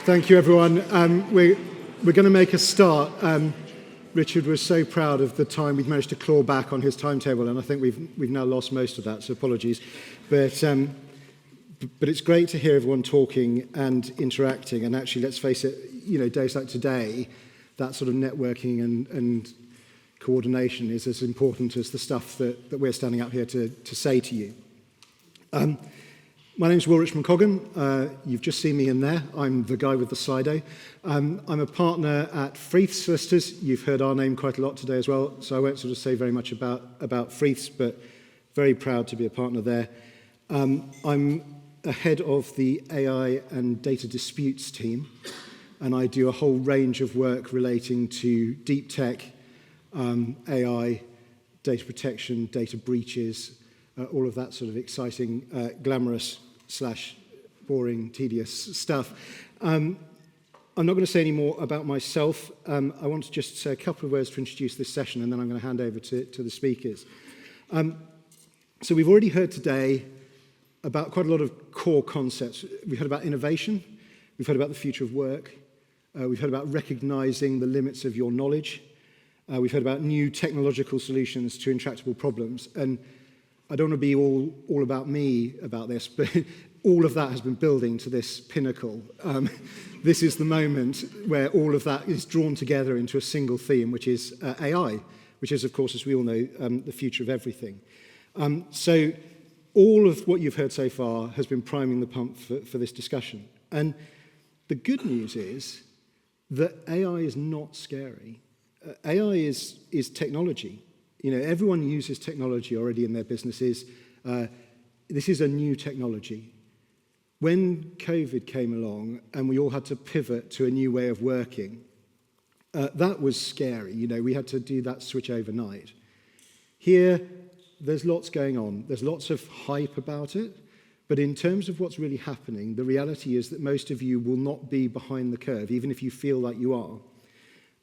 Thank you, everyone. We're going to make a start. Richard was so proud of the time we've managed to claw back on his timetable, and I think we've now lost most of that, so apologies. But it's great to hear everyone talking and interacting, and actually, let's face it, days like today, that sort of networking and coordination is as important as the stuff that we're standing up here to say to you. My name's Richmond-Coggan. You've just seen me in there. I'm the guy with the side A. I'm a partner at Freeths Solicitors. You've heard our name quite a lot today as well, so I won't sort of say very much about Freeths, but very proud to be a partner there. I'm the head of the AI and data disputes team, and I do a whole range of work relating to deep tech, AI, data protection, data breaches, all of that sort of exciting, glamorous / boring, tedious stuff. I'm not going to say any more about myself. I want to just say a couple of words to introduce this session, and then I'm going to hand over to the speakers. So we've already heard today about quite a lot of core concepts. We've heard about innovation. We've heard about the future of work. We've heard about recognizing the limits of your knowledge. We've heard about new technological solutions to intractable problems. And I don't want to be all about me about this, but all of that has been building to this pinnacle. This is the moment where all of that is drawn together into a single theme, which is AI, which is, of course, as we all know, the future of everything. So all of what you've heard so far has been priming the pump for this discussion. And the good news is that AI is not scary. AI is technology. Everyone uses technology already in their businesses. This is a new technology. When COVID came along and we all had to pivot to a new way of working, that was scary. We had to do that switch overnight. Here, there's lots going on. There's lots of hype about it. But in terms of what's really happening, the reality is that most of you will not be behind the curve, even if you feel like you are.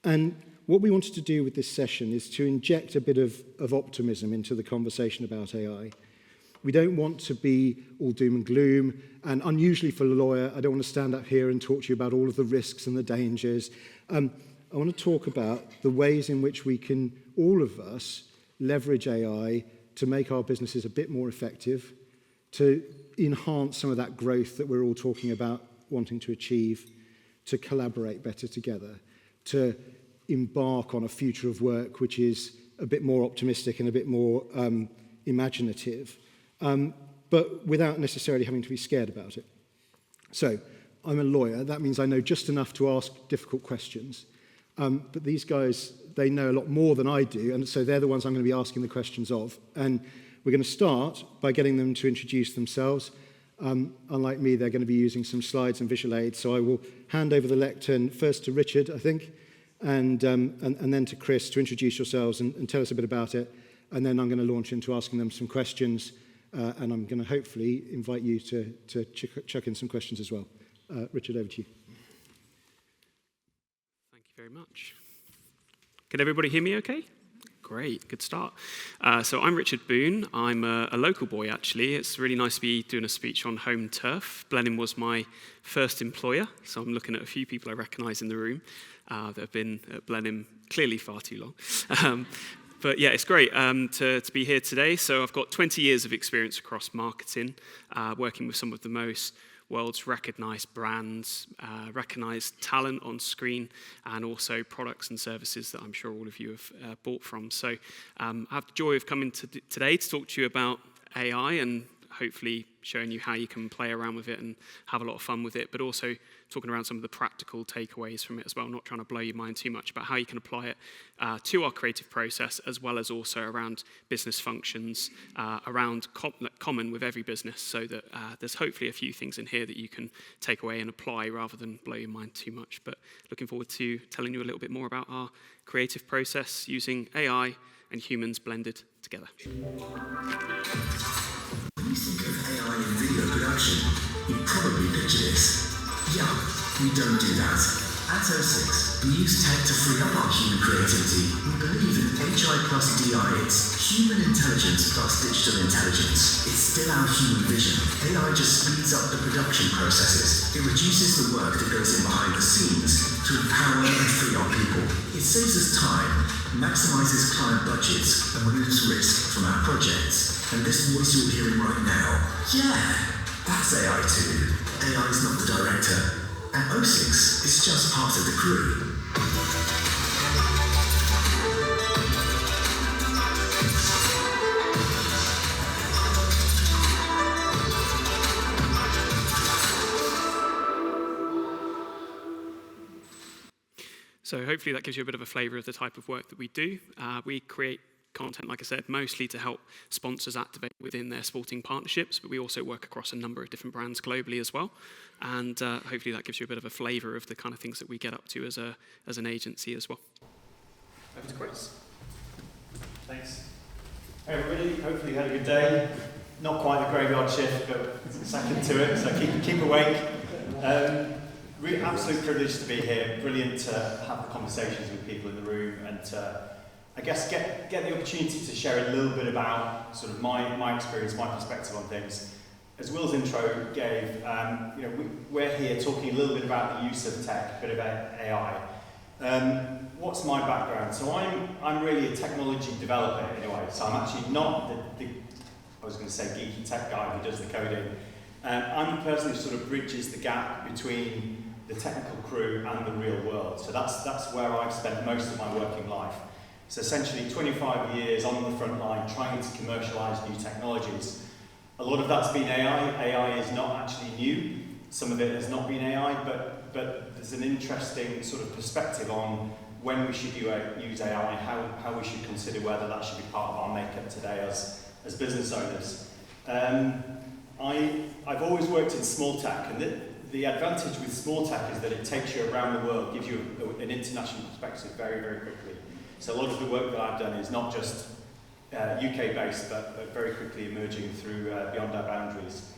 And what we wanted to do with this session is to inject a bit of optimism into the conversation about AI. We don't want to be all doom and gloom, and unusually for a lawyer, I don't want to stand up here and talk to you about all of the risks and the dangers. I want to talk about the ways in which we can, all of us, leverage AI to make our businesses a bit more effective, to enhance some of that growth that we're all talking about wanting to achieve, to collaborate better together, to embark on a future of work which is a bit more optimistic and a bit more imaginative, but without necessarily having to be scared about it. So, I'm a lawyer. That means I know just enough to ask difficult questions. But these guys, they know a lot more than I do, and so they're the ones I'm going to be asking the questions of. And we're going to start by getting them to introduce themselves. Unlike me, they're going to be using some slides and visual aids, so I will hand over the lectern first to Richard, I think, and then to Chris to introduce yourselves and tell us a bit about it. And then I'm going to launch into asking them some questions, and I'm going to hopefully invite you to chuck in some questions as well. Richard, over to you. Thank you very much. Can everybody hear me okay? Great, good start. So I'm Richard Boon. I'm a local boy, actually. It's really nice to be doing a speech on home turf. Blenheim was my first employer, so I'm looking at a few people I recognise in the room that have been at Blenheim clearly far too long. But yeah, it's great to be here today. So I've got 20 years of experience across marketing, working with some of the most world's recognised brands, recognised talent on screen, and also products and services that I'm sure all of you have bought from. So I have the joy of coming today to talk to you about AI and hopefully showing you how you can play around with it and have a lot of fun with it, but also talking around some of the practical takeaways from it as well, not trying to blow your mind too much about how you can apply it to our creative process, as well as also around business functions, around common with every business, so that there's hopefully a few things in here that you can take away and apply rather than blow your mind too much. But looking forward to telling you a little bit more about our creative process using AI and humans blended together. When you think of AI in video production, you probably picture this. Yeah, we don't do that. At O6, we use tech to free up our human creativity. We believe in HI plus DI. It's human intelligence plus digital intelligence. It's still our human vision. AI just speeds up the production processes. It reduces the work that goes in behind the scenes to empower and free our people. It saves us time, maximizes client budgets, and removes risk from our projects. And this voice you're hearing right now, yeah, that's AI too. AI is not the director. At O6, it's just part of the crew. So hopefully that gives you a bit of a flavour of the type of work that we do. We create content, like I said, mostly to help sponsors activate within their sporting partnerships, but we also work across a number of different brands globally as well. And hopefully that gives you a bit of a flavour of the kind of things that we get up to as an agency as well. Over to Chris. Thanks. Hey everybody, hopefully you had a good day. Not quite the graveyard shift, but second to it, so keep awake. Really absolute privilege to be here. Brilliant to have the conversations with people in the room and to, I guess, get the opportunity to share a little bit about sort of my experience, my perspective on things. As Will's intro gave, we're here talking a little bit about the use of tech, a bit about AI. What's my background? So I'm really a technology developer in a way. So I'm actually not the I was going to say geeky tech guy who does the coding. I'm the person who sort of bridges the gap between the technical crew and the real world. So that's where I've spent most of my working life. So essentially 25 years on the front line trying to commercialise new technologies. A lot of that's been AI. AI is not actually new. Some of it has not been AI, but there's an interesting sort of perspective on when we should use AI, how we should consider whether that should be part of our makeup today as business owners. I've always worked in small tech, and the advantage with small tech is that it takes you around the world, gives you an international perspective very, very quickly. So a lot of the work that I've done is not just UK-based, but very quickly emerging through beyond our boundaries.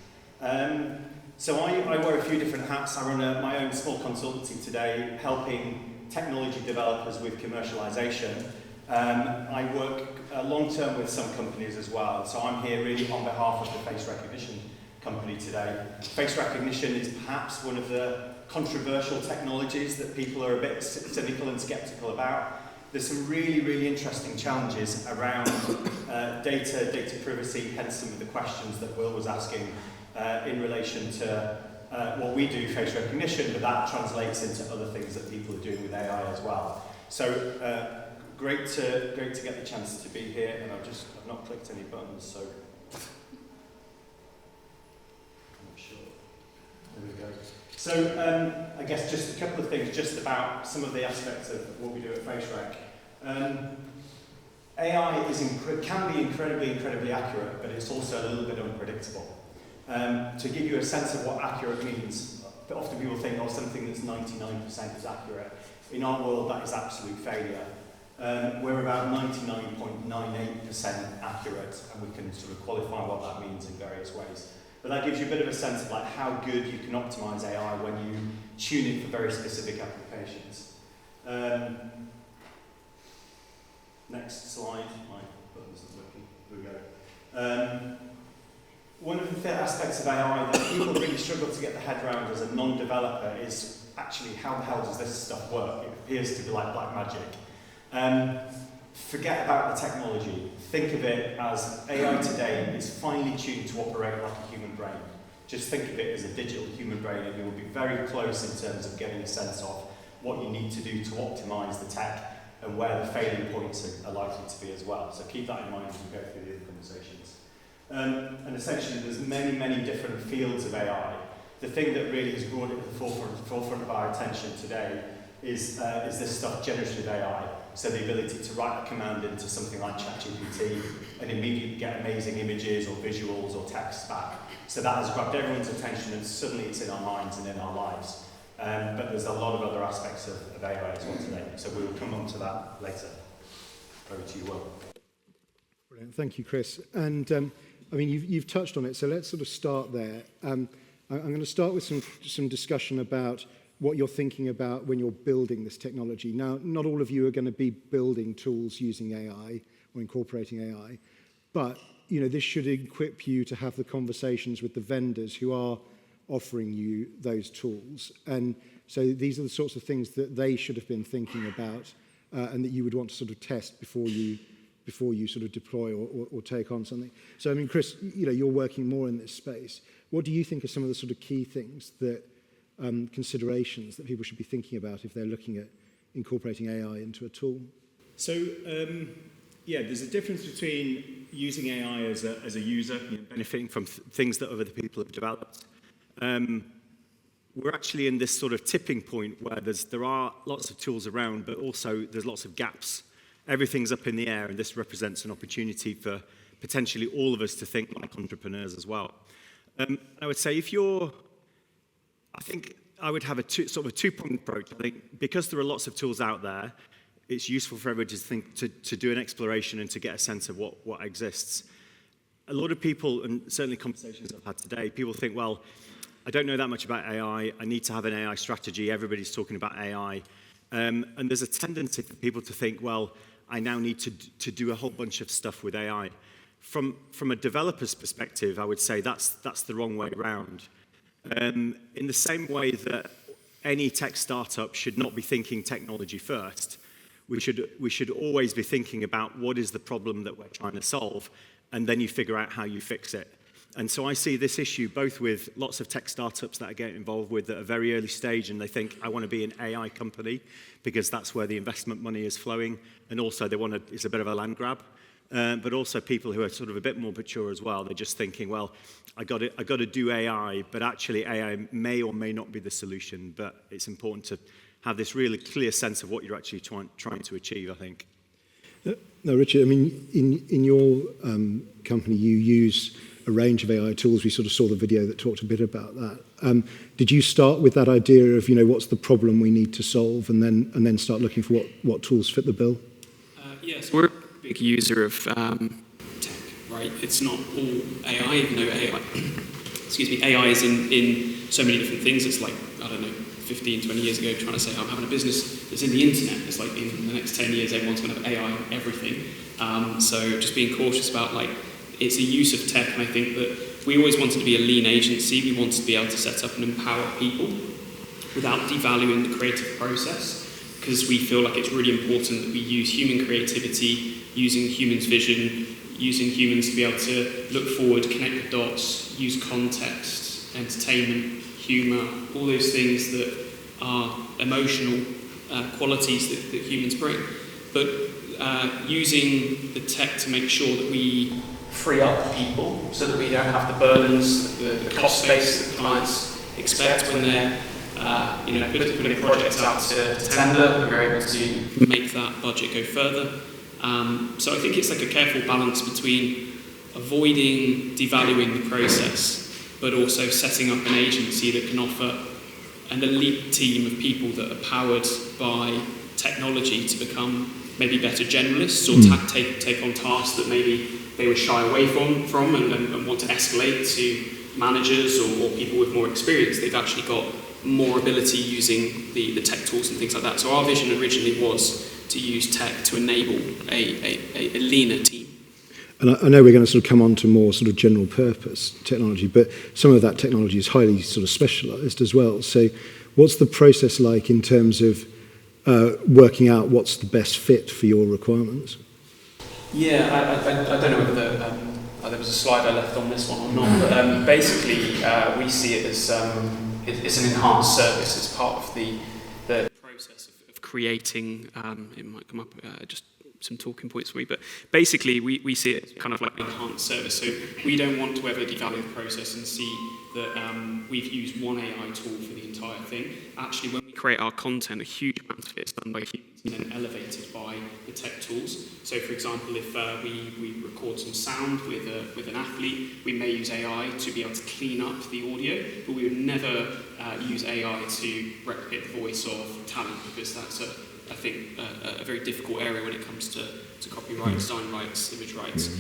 So I wear a few different hats. I run my own small consultancy today, helping technology developers with commercialization. I work long-term with some companies as well. So I'm here really on behalf of the face recognition company today. Face recognition is perhaps one of the controversial technologies that people are a bit cynical and skeptical about. There's some really, really interesting challenges around data privacy, hence some of the questions that Will was asking in relation to what we do, face recognition, but that translates into other things that people are doing with AI as well. So great to get the chance to be here, and I've not clicked any buttons, so I'm not sure. There we go. So I guess just a couple of things just about some of the aspects of what we do at FaceRec. AI can be incredibly accurate, but it's also a little bit unpredictable. To give you a sense of what accurate means, often people think, oh, something that's 99% is accurate. In our world, that is absolute failure. We're about 99.98% accurate, and we can sort of qualify what that means in various ways. But that gives you a bit of a sense of like how good you can optimize AI when you tune it for very specific applications. Next slide. My button isn't working. Here we go. One of the aspects of AI that people really struggle to get their head around as a non-developer is actually how the hell does this stuff work? It appears to be like black magic. Forget about the technology. Think of it as AI today is finely tuned to operate like a human brain. Just think of it as a digital human brain, and you will be very close in terms of getting a sense of what you need to do to optimize the tech and where the failing points are likely to be as well. So keep that in mind as we go through the other conversations. And essentially there's many different fields of AI. The thing that really has brought it to the forefront of our attention today is this stuff, generative AI. So the ability to write a command into something like ChatGPT and immediately get amazing images or visuals or text back. So that has grabbed everyone's attention, and suddenly it's in our minds and in our lives. But there's a lot of other aspects of AI as well today. So we will come on to that later. Over to you, Will. Brilliant. Thank you, Chris. And I mean, you've touched on it, so let's sort of start there. I'm going to start with some discussion about what you're thinking about when you're building this technology. Now, not all of you are going to be building tools using AI or incorporating AI, but this should equip you to have the conversations with the vendors who are offering you those tools. And so these are the sorts of things that they should have been thinking about and that you would want to sort of test before you sort of deploy or take on something. So, I mean, Chris, you're working more in this space. What do you think are some of the sort of key things that considerations that people should be thinking about if they're looking at incorporating AI into a tool? So, there's a difference between using AI as a user, benefiting from things that other people have developed. We're actually in this sort of tipping point where there are lots of tools around, but also there's lots of gaps. Everything's up in the air, and this represents an opportunity for potentially all of us to think like entrepreneurs as well. I would say I think I would have a two-point approach. I think because there are lots of tools out there, it's useful for everybody to do an exploration and to get a sense of what exists. A lot of people, and certainly conversations I've had today, people think, well, I don't know that much about AI. I need to have an AI strategy. Everybody's talking about AI. And there's a tendency for people to think, well, I now need to do a whole bunch of stuff with AI. From a developer's perspective, I would say that's the wrong way around. In the same way that any tech startup should not be thinking technology first, we should always be thinking about what is the problem that we're trying to solve, and then you figure out how you fix it. And so I see this issue both with lots of tech startups that I get involved with that are very early stage, and they think, I want to be an AI company because that's where the investment money is flowing, and also it's a bit of a land grab. But also people who are sort of a bit more mature as well. They're just thinking, well, I got to do AI, but actually AI may or may not be the solution. But it's important to have this really clear sense of what you're actually trying to achieve, I think. Now, Richard, I mean, in your company, you use a range of AI tools. We sort of saw the video that talked a bit about that. Did you start with that idea of, what's the problem we need to solve, and then start looking for what tools fit the bill? Yes, we're a big user of tech, right? It's not all AI, even though AI is in so many different things. It's like, 15, 20 years ago, trying to say, I'm having a business that's in the internet. It's like in the next 10 years, everyone's going to have AI in everything. So just being cautious about, it's a use of tech, and I think that we always wanted to be a lean agency. We wanted to be able to set up and empower people without devaluing the creative process, because we feel like it's really important that we use human creativity, using humans' vision, using humans to be able to look forward, connect the dots, use context, entertainment, humour, all those things that are emotional qualities that humans bring. But using the tech to make sure that we free up people so that we don't have the burdens, the cost base that clients expect when they're putting projects out to tender. We're able to make that budget go further. So I think it's like a careful balance between avoiding devaluing the process, but also setting up an agency that can offer an elite team of people that are powered by technology to become maybe better generalists or take on tasks that maybe they would shy away from and want to escalate to managers or people with more experience. They've actually got more ability using the tech tools and things like that. So our vision originally was to use tech to enable a leaner team. And I know we're going to sort of come on to more sort of general purpose technology, but some of that technology is highly sort of specialised as well. So what's the process like in terms of working out what's the best fit for your requirements? Yeah, I don't know whether there was a slide I left on this one or not, but basically we see it as it's an enhanced service. It's part of the process of creating. It might come up just some talking points for me, but basically we see it kind of like an enhanced service. So we don't want to ever devalue the process and see that we've used one AI tool for the entire thing. Actually, when we create our content, a huge amount of it is done by humans and then elevated by the tech tools. So for example, if we record some sound with an athlete, we may use AI to be able to clean up the audio, but we would never use AI to replicate the voice of talent, because that's I think a very difficult area when it comes to copyright, design rights, image rights.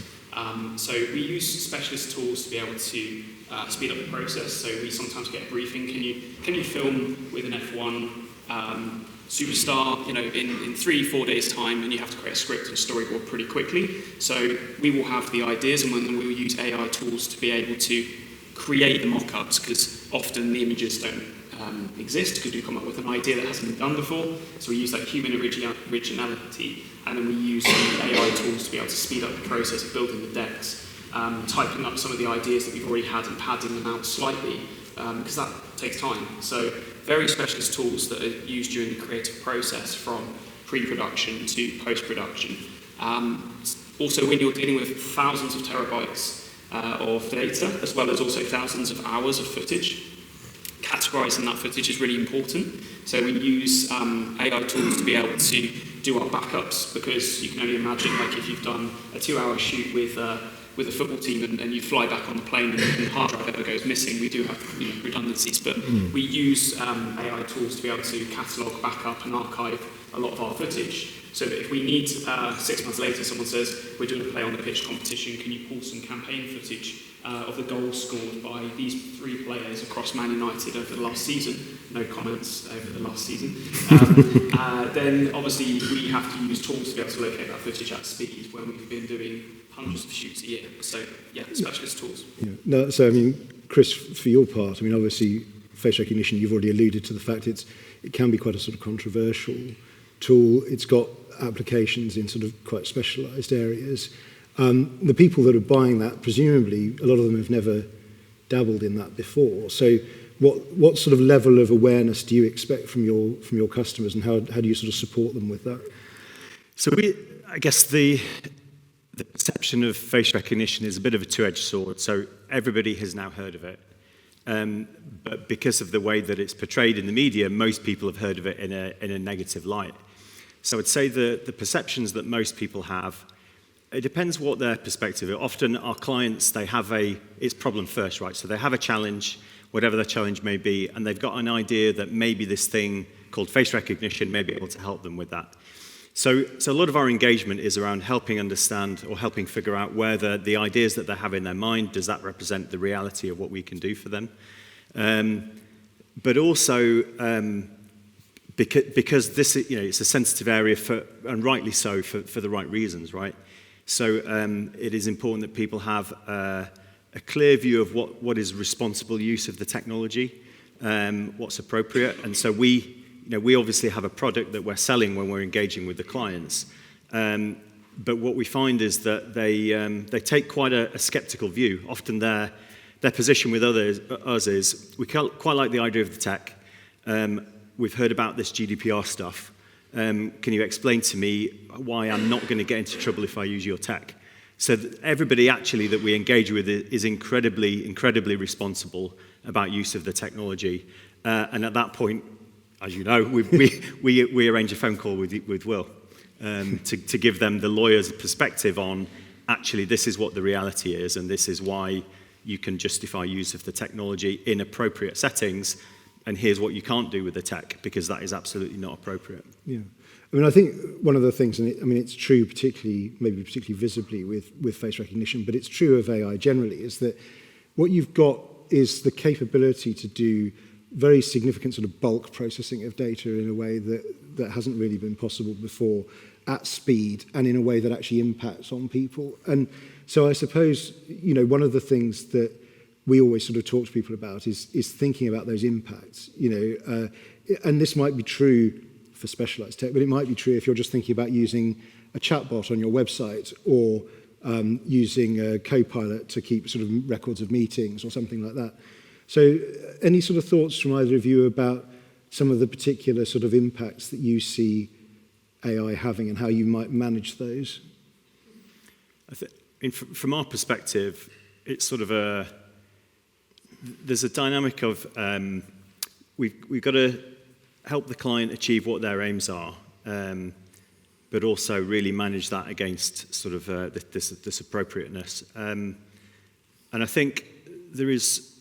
So we use specialist tools to be able to speed up the process. So we sometimes get a briefing. Can you film with an F1 superstar, in 3-4 days' time, and you have to create a script and a storyboard pretty quickly. So we will have the ideas, and then we will use AI tools to be able to create the mock-ups, because often the images don't exist, because we come up with an idea that hasn't been done before. So we use that human originality, and then we use AI tools to be able to speed up the process of building the decks, typing up some of the ideas that we've already had and padding them out slightly, because that takes time. So very specialist tools that are used during the creative process, from pre-production to post-production. Also, when you're dealing with thousands of terabytes of data, as well as also thousands of hours of footage, categorizing that footage is really important. So we use AI tools to be able to do our backups, because you can only imagine, like, if you've done a 2-hour shoot with a football team and you fly back on the plane and the hard drive ever goes missing, we do have redundancies, but we use AI tools to be able to catalogue, backup and archive a lot of our footage, so that if we need 6 months later someone says, we're doing a play on the pitch competition, can you pull some campaign footage of the goals scored by these 3 players across Man United over the last season? No comments over the last season. Then obviously we have to use tools to be able to locate that footage at speed when we've been doing hundreds of shoots a year. So yeah, specialist tools. Yeah. No, so I mean, Chris, for your part, I mean, obviously face recognition, you've already alluded to the fact it can be quite a sort of controversial tool. It's got applications in sort of quite specialised areas. The people that are buying that, presumably, a lot of them have never dabbled in that before. So what sort of level of awareness do you expect from your customers, and how do you sort of support them with that? So I guess the perception of face recognition is a bit of a two-edged sword. So everybody has now heard of it. But because of the way that it's portrayed in the media, most people have heard of it in a negative light. So I'd say the perceptions that most people have, it depends what their perspective is. Often our clients, it's problem first, right? So they have a challenge, whatever the challenge may be, and they've got an idea that maybe this thing called face recognition may be able to help them with that. So a lot of our engagement is around helping understand or helping figure out whether the ideas that they have in their mind, does that represent the reality of what we can do for them? But also, because this, it's a sensitive area and rightly so, for the right reasons, right? So it is important that people have a clear view of what is responsible use of the technology, what's appropriate, and so we obviously have a product that we're selling when we're engaging with the clients. But what we find is that they take quite a skeptical view. Often their position with us is, we quite like the idea of the tech. We've heard about this GDPR stuff. Can you explain to me why I'm not going to get into trouble if I use your tech? So everybody actually that we engage with is incredibly responsible about use of the technology. And at that point, as you know, we arrange a phone call with Will to give them the lawyer's perspective on, actually, this is what the reality is, and this is why you can justify use of the technology in appropriate settings, and here's what you can't do with the tech, because that is absolutely not appropriate. Yeah. I mean, I think one of the things, and it's true maybe particularly visibly with face recognition, but it's true of AI generally, is that what you've got is the capability to do very significant sort of bulk processing of data in a way that hasn't really been possible before, at speed, and in a way that actually impacts on people. And so I suppose, one of the things that we always sort of talk to people about is thinking about those impacts, and this might be true for specialized tech, but it might be true if you're just thinking about using a chatbot on your website, or using a co-pilot to keep sort of records of meetings or something like that. So any sort of thoughts from either of you about some of the particular sort of impacts that you see AI having and how you might manage those? From our perspective, it's sort of there's a dynamic of we've got to help the client achieve what their aims are, but also really manage that against sort of this appropriateness. And I think there's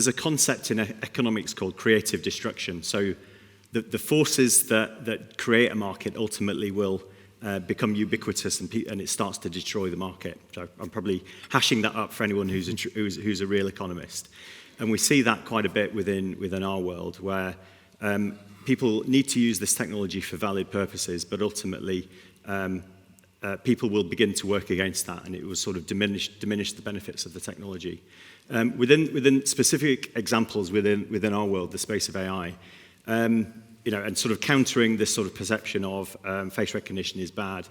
a concept in economics called creative destruction. So the forces that create a market ultimately will become ubiquitous and it starts to destroy the market. So I'm probably hashing that up for anyone who's a real economist. And we see that quite a bit within our world, where people need to use this technology for valid purposes, but ultimately people will begin to work against that, and it will sort of diminish the benefits of the technology. Within specific examples within our world, the space of AI, and sort of countering this sort of perception of face recognition is bad.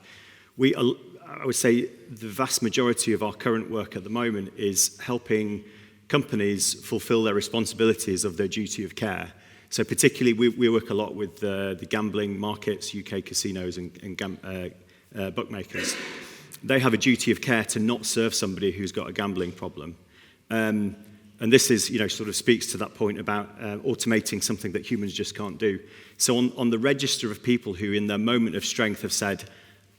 I would say the vast majority of our current work at the moment is helping companies fulfill their responsibilities of their duty of care. So particularly, we work a lot with the gambling markets, UK casinos and bookmakers. They have a duty of care to not serve somebody who's got a gambling problem. And this is, sort of speaks to that point about automating something that humans just can't do. So on the register of people who in their moment of strength have said,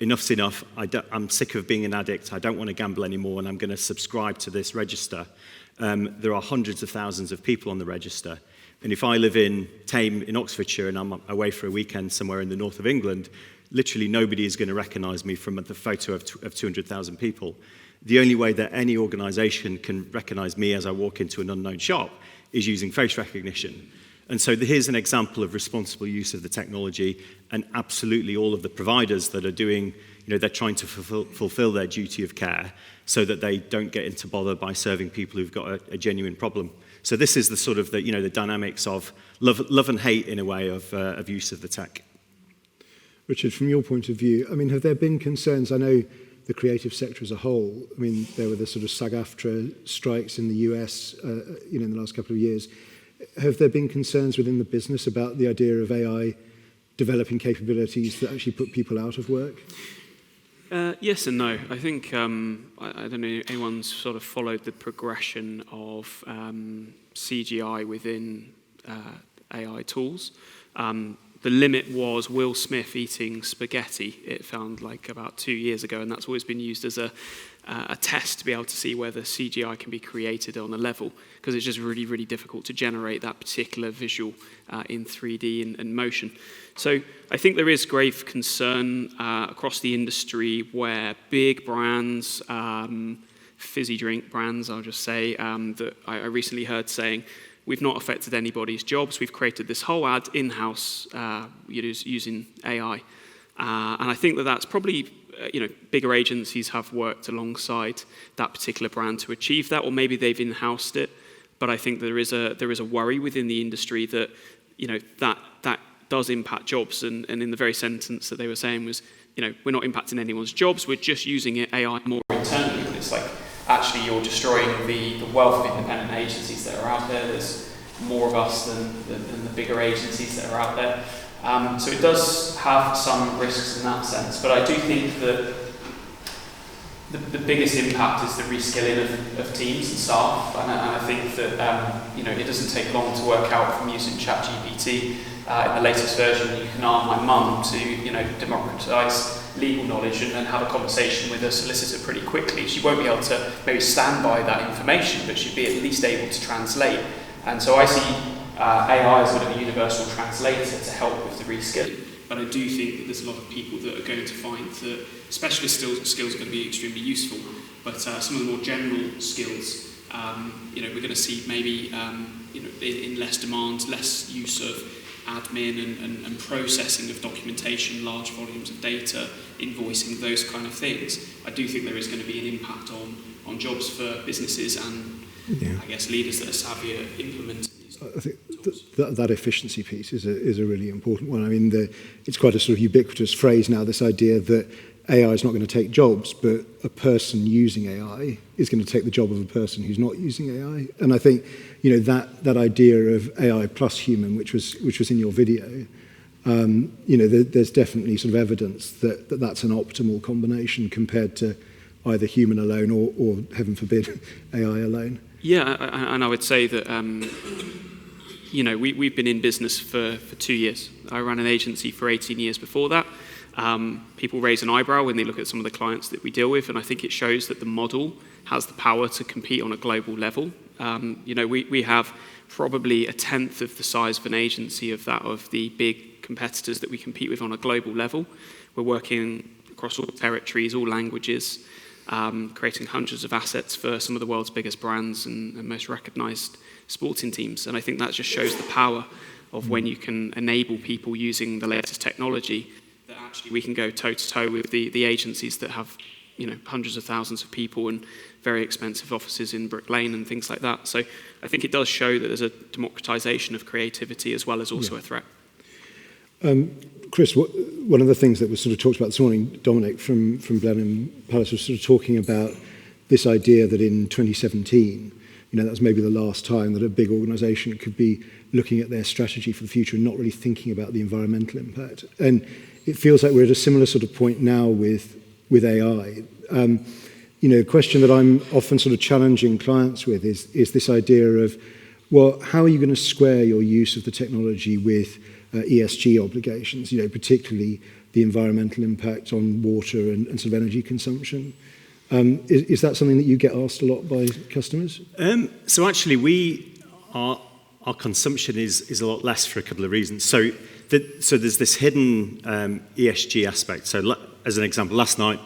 enough's enough, I'm sick of being an addict, I don't want to gamble anymore, and I'm going to subscribe to this register, there are hundreds of thousands of people on the register. And if I live in Tame in Oxfordshire and I'm away for a weekend somewhere in the north of England, literally nobody is going to recognise me from the photo of 200,000 people. The only way that any organisation can recognise me as I walk into an unknown shop is using face recognition. And so here's an example of responsible use of the technology, and absolutely all of the providers that are doing, they're trying to fulfill their duty of care so that they don't get into bother by serving people who've got a genuine problem. So this is the sort of the dynamics of love and hate in a way of use of the tech. Richard, from your point of view, I mean, have there been concerns? I know the creative sector as a whole, I mean, there were the sort of SAG-AFTRA strikes in the US, in the last couple of years. Have there been concerns within the business about the idea of AI developing capabilities that actually put people out of work? Yes and no. I think, I don't know if anyone's sort of followed the progression of CGI within AI tools. The limit was Will Smith eating spaghetti, it found like about 2 years ago, and that's always been used as a test to be able to see whether CGI can be created on a level, because it's just really, really difficult to generate that particular visual in 3D and motion. So I think there is grave concern across the industry where big brands, fizzy drink brands, I'll just say, that I recently heard saying, we've not affected anybody's jobs. We've created this whole ad in-house using AI. And I think that that's probably, bigger agencies have worked alongside that particular brand to achieve that, or maybe they've in-housed it. But I think there is a worry within the industry that, that does impact jobs. And in the very sentence that they were saying was, we're not impacting anyone's jobs. We're just using AI more internally. And it's like, actually you're destroying the wealth of independent agencies that are out there. There's more of us than the bigger agencies that are out there. So it does have some risks in that sense, but I do think that the biggest impact is the reskilling of teams and staff, and I think that it doesn't take long to work out from using ChatGPT. In the latest version, you can arm my mum to democratise legal knowledge and have a conversation with a solicitor pretty quickly. She won't be able to maybe stand by that information, but she'd be at least able to translate. And so I see AI as sort of a universal translator to help with the reskilling. But I do think that there's a lot of people that are going to find that specialist skills are going to be extremely useful, but some of the more general skills, we're going to see maybe in less demand, less use of admin and processing of documentation, large volumes of data, invoicing, those kind of things. I do think there is going to be an impact on jobs for businesses and I guess leaders that are savvy at implementing these. I think that efficiency piece is a really important one. I mean, it's quite a sort of ubiquitous phrase now, this idea that AI is not going to take jobs, but a person using AI is going to take the job of a person who's not using AI. And I think, that idea of AI plus human, which was in your video, there's definitely sort of evidence that that's an optimal combination compared to either human alone or heaven forbid, AI alone. Yeah, and I would say that, we've been in business for 2 years. I ran an agency for 18 years before that. People raise an eyebrow when they look at some of the clients that we deal with, and I think it shows that the model has the power to compete on a global level. We have probably a tenth of the size of an agency of that of the big competitors that we compete with on a global level. We're working across all territories, all languages, creating hundreds of assets for some of the world's biggest brands and most recognised sporting teams. And I think that just shows the power of when you can enable people using the latest technology, that actually we can go toe-to-toe with the agencies that have hundreds of thousands of people and very expensive offices in Brick Lane and things like that. So I think it does show that there's a democratization of creativity as well as also a threat. Chris, one of the things that was sort of talked about this morning, Dominic from Blenheim Palace was sort of talking about this idea that in 2017, that was maybe the last time that a big organisation could be looking at their strategy for the future and not really thinking about the environmental impact. And it feels like we're at a similar sort of point now with AI. A question that I'm often sort of challenging clients with is this idea of, well, how are you going to square your use of the technology with ESG obligations, particularly the environmental impact on water and sort of energy consumption? Is that something that you get asked a lot by customers? So actually, our consumption is a lot less for a couple of reasons. So there's this hidden ESG aspect. So as an example, last night,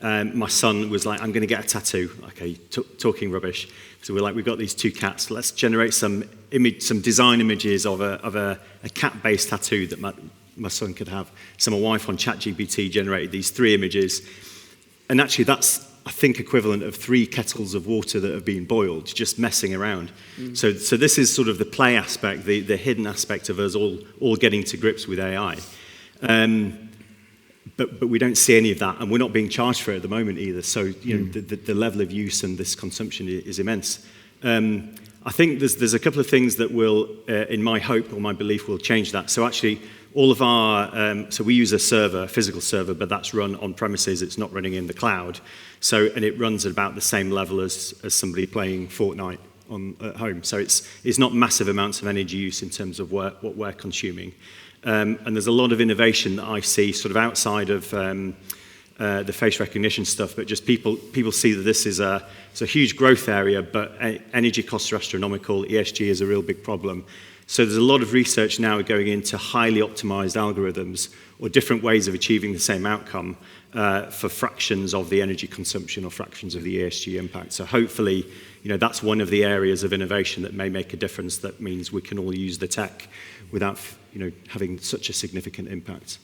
my son was like, I'm going to get a tattoo. Okay, talking rubbish. So we've got these 2 cats. Let's generate some design images of a cat-based tattoo that my son could have. So my wife on ChatGPT generated these 3 images. And actually that's, I think, equivalent of 3 kettles of water that have been boiled, just messing around. So this is sort of the play aspect, the hidden aspect of us all getting to grips with AI. But we don't see any of that, and we're not being charged for it at the moment either. So the level of use and this consumption is immense. I think there's a couple of things that will, in my hope or my belief, will change that. So actually, all of our so we use a physical server, but that's run on premises. It's not running in the cloud. And it runs at about the same level as somebody playing Fortnite at home. So it's not massive amounts of energy use in terms of what we're consuming. And there's a lot of innovation that I see sort of outside of the face recognition stuff, but just people see that this is it's a huge growth area, but energy costs are astronomical. ESG is a real big problem. So there's a lot of research now going into highly optimized algorithms or different ways of achieving the same outcome for fractions of the energy consumption or fractions of the ESG impact. So hopefully, that's one of the areas of innovation that may make a difference. That means we can all use the tech without, having such a significant impact.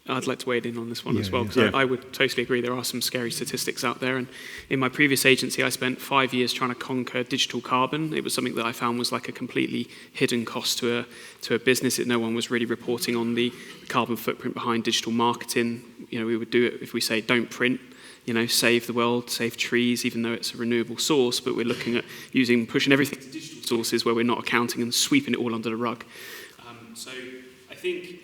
I'd like to weigh in on this one as well, because I would totally agree there are some scary statistics out there. And in my previous agency, I spent 5 years trying to conquer digital carbon. It was something that I found was like a completely hidden cost to a business. No one was really reporting on the carbon footprint behind digital marketing. We would do it if we say don't print, save the world, save trees, even though it's a renewable source, but we're looking at pushing everything to digital sources where we're not accounting and sweeping it all under the rug. So I think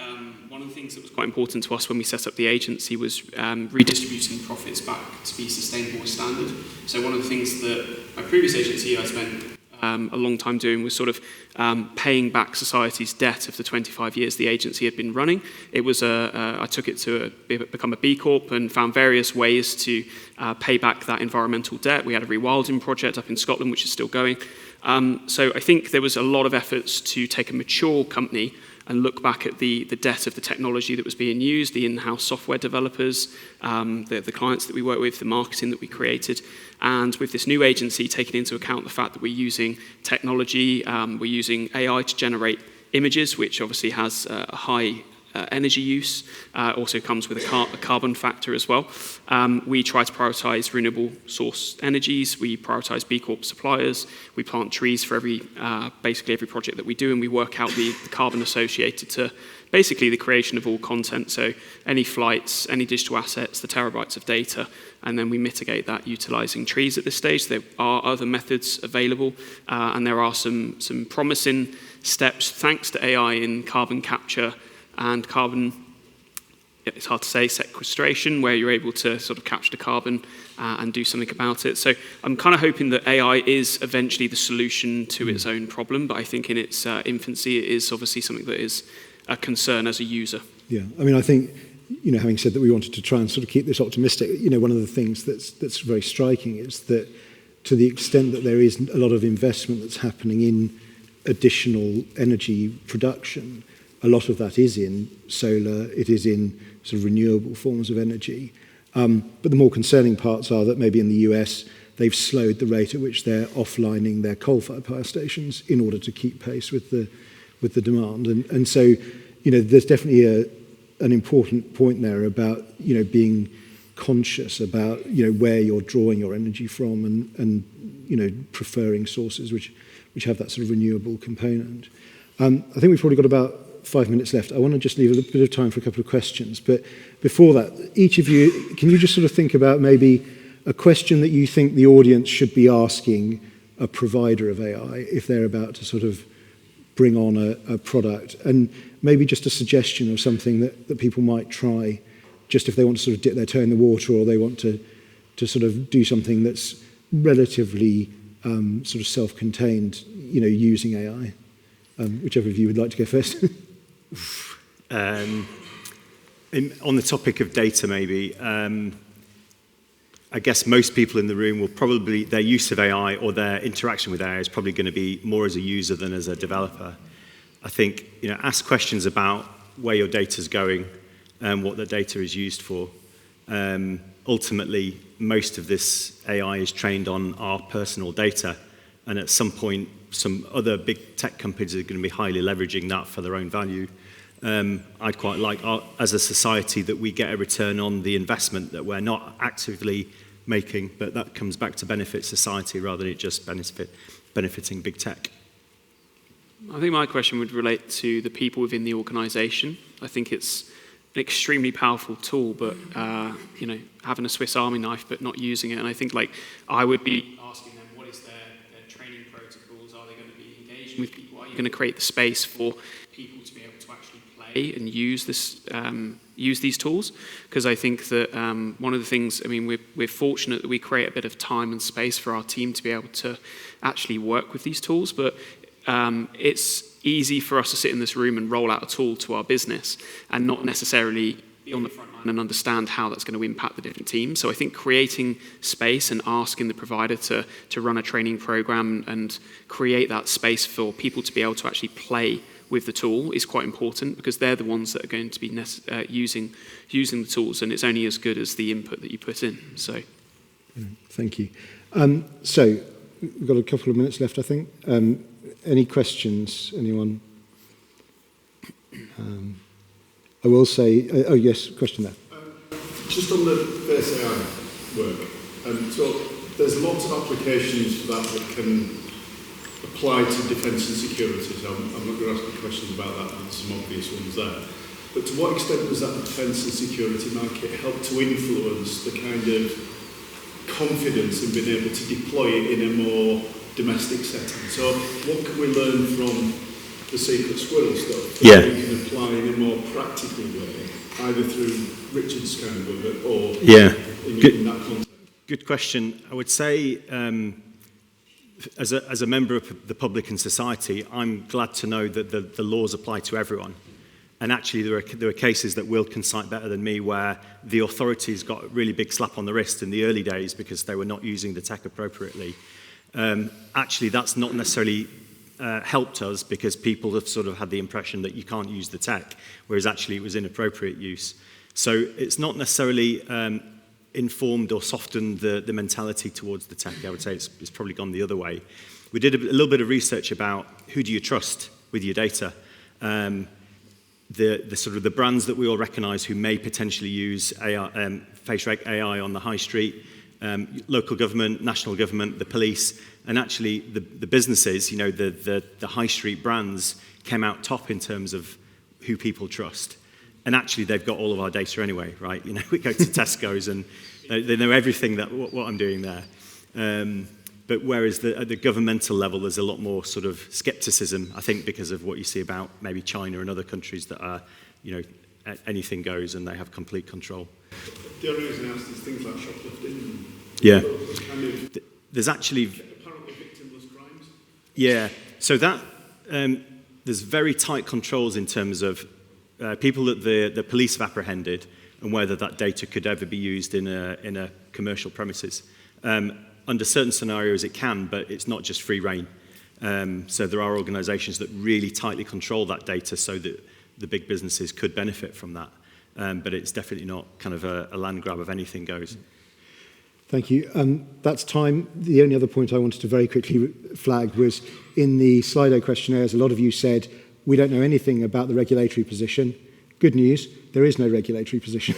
one of the things that was quite important to us when we set up the agency was redistributing profits back to be sustainable as standard. So one of the things that my previous agency I spent a long time doing was sort of paying back society's debt of the 25 years the agency had been running. It was I took it to become a B Corp and found various ways to pay back that environmental debt. We had a rewilding project up in Scotland, which is still going. So I think there was a lot of efforts to take a mature company and look back at the debt of the technology that was being used, the in-house software developers, the clients that we work with, the marketing that we created. And with this new agency, taking into account the fact that we're using technology, we're using AI to generate images, which obviously has a high energy use, also comes with a carbon factor as well. We try to prioritize renewable source energies. We prioritize B Corp suppliers. We plant trees for basically every project that we do, and we work out the carbon associated to basically the creation of all content. So any flights, any digital assets, the terabytes of data, and then we mitigate that utilizing trees at this stage. There are other methods available, and there are some promising steps thanks to AI in carbon capture and carbon, it's hard to say, sequestration, where you're able to sort of capture the carbon and do something about it. So I'm kind of hoping that AI is eventually the solution to its own problem, but I think in its infancy it is obviously something that is a concern as a user. Yeah, I mean, I think, having said that we wanted to try and sort of keep this optimistic, one of the things that's very striking is that to the extent that there is a lot of investment that's happening in additional energy production, a lot of that is in solar, it is in sort of renewable forms of energy. But the more concerning parts are that maybe in the US, they've slowed the rate at which they're offlining their coal-fired power stations in order to keep pace with the demand. And so, there's definitely an important point there about, being conscious about, where you're drawing your energy from and preferring sources which have that sort of renewable component. I think we've probably got about 5 minutes left. I want to just leave a bit of time for a couple of questions. But before that, each of you, can you just sort of think about maybe a question that you think the audience should be asking a provider of AI if they're about to sort of bring on a product, and maybe just a suggestion of something that people might try just if they want to sort of dip their toe in the water, or they want to sort of do something that's relatively sort of self-contained, using AI. Whichever of you would like to go first. On the topic of data, maybe, I guess most people in the room will probably, their use of AI or their interaction with AI is probably going to be more as a user than as a developer. I think, ask questions about where your data is going and what the data is used for. Ultimately, most of this AI is trained on our personal data, and at some point, some other big tech companies are going to be highly leveraging that for their own value. I'd quite like, as a society, that we get a return on the investment that we're not actively making, but that comes back to benefit society rather than it just benefiting big tech. I think my question would relate to the people within the organisation. I think it's an extremely powerful tool, but having a Swiss Army knife but not using it. And I think I would be asking them, what is their training protocols? Are they going to be engaging with people? Are you going to create the space for people to be able to actually play and use these tools? Because I think that one of the things, we're fortunate that we create a bit of time and space for our team to be able to actually work with these tools, but it's easy for us to sit in this room and roll out a tool to our business and not necessarily be on the front line and understand how that's going to impact the different teams. So I think creating space and asking the provider to run a training program and create that space for people to be able to actually play with the tool is quite important, because they're the ones that are going to be using the tools, and it's only as good as the input that you put in. So, thank you. So we've got a couple of minutes left, I think. Any questions, anyone? I will say, oh yes, question there. Just on the base AI work, so there's lots of applications for that can apply to defence and security, so I'm not going to ask you questions about that, there's some obvious ones there. But to what extent does that defence and security market help to influence the kind of confidence in being able to deploy it in a more domestic setting? So what can we learn from the secret squirrel stuff that we can apply in a more practical way, either through Richard's kind of work or in that context? Good question. I would say, as a member of the public and society, I'm glad to know that the laws apply to everyone. And actually, there are cases that Will can cite better than me where the authorities got a really big slap on the wrist in the early days because they were not using the tech appropriately. Actually, that's not necessarily helped us, because people have sort of had the impression that you can't use the tech, whereas actually it was inappropriate use. So it's not necessarily informed or softened the mentality towards the tech. I would say it's probably gone the other way. We did a little bit of research about who do you trust with your data. The sort of the brands that we all recognise who may potentially use AI, face rec AI on the high street, local government, national government, the police, and actually the businesses, the high street brands came out top in terms of who people trust. And actually they've got all of our data anyway, right? We go to Tesco's and they know everything what I'm doing there. But whereas at the governmental level, there's a lot more sort of skepticism, I think, because of what you see about maybe China and other countries that are, anything goes and they have complete control. The only reason I asked is things like shoplifting. Yeah. Kind of there's actually apparently victimless crimes. Yeah. So that there's very tight controls in terms of people that the police have apprehended and whether that data could ever be used in a commercial premises. Under certain scenarios it can, but it's not just free reign. So there are organisations that really tightly control that data so that the big businesses could benefit from that. But it's definitely not kind of a land grab of anything goes. Thank you. That's time. The only other point I wanted to very quickly flag was in the Slido questionnaires, a lot of you said, we don't know anything about the regulatory position. Good news, there is no regulatory position.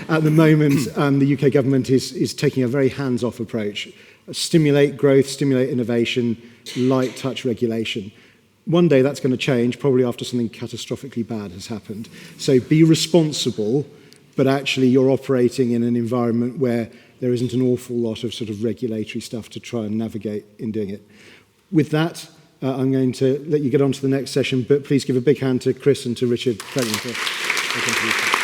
At the moment, the UK government is taking a very hands-off approach. Stimulate growth, stimulate innovation, light touch regulation. One day that's going to change, probably after something catastrophically bad has happened. So be responsible, but actually you're operating in an environment where there isn't an awful lot of sort of regulatory stuff to try and navigate in doing it. With that, I'm going to let you get on to the next session, but please give a big hand to Chris and to Richard. Thank you for their contribution.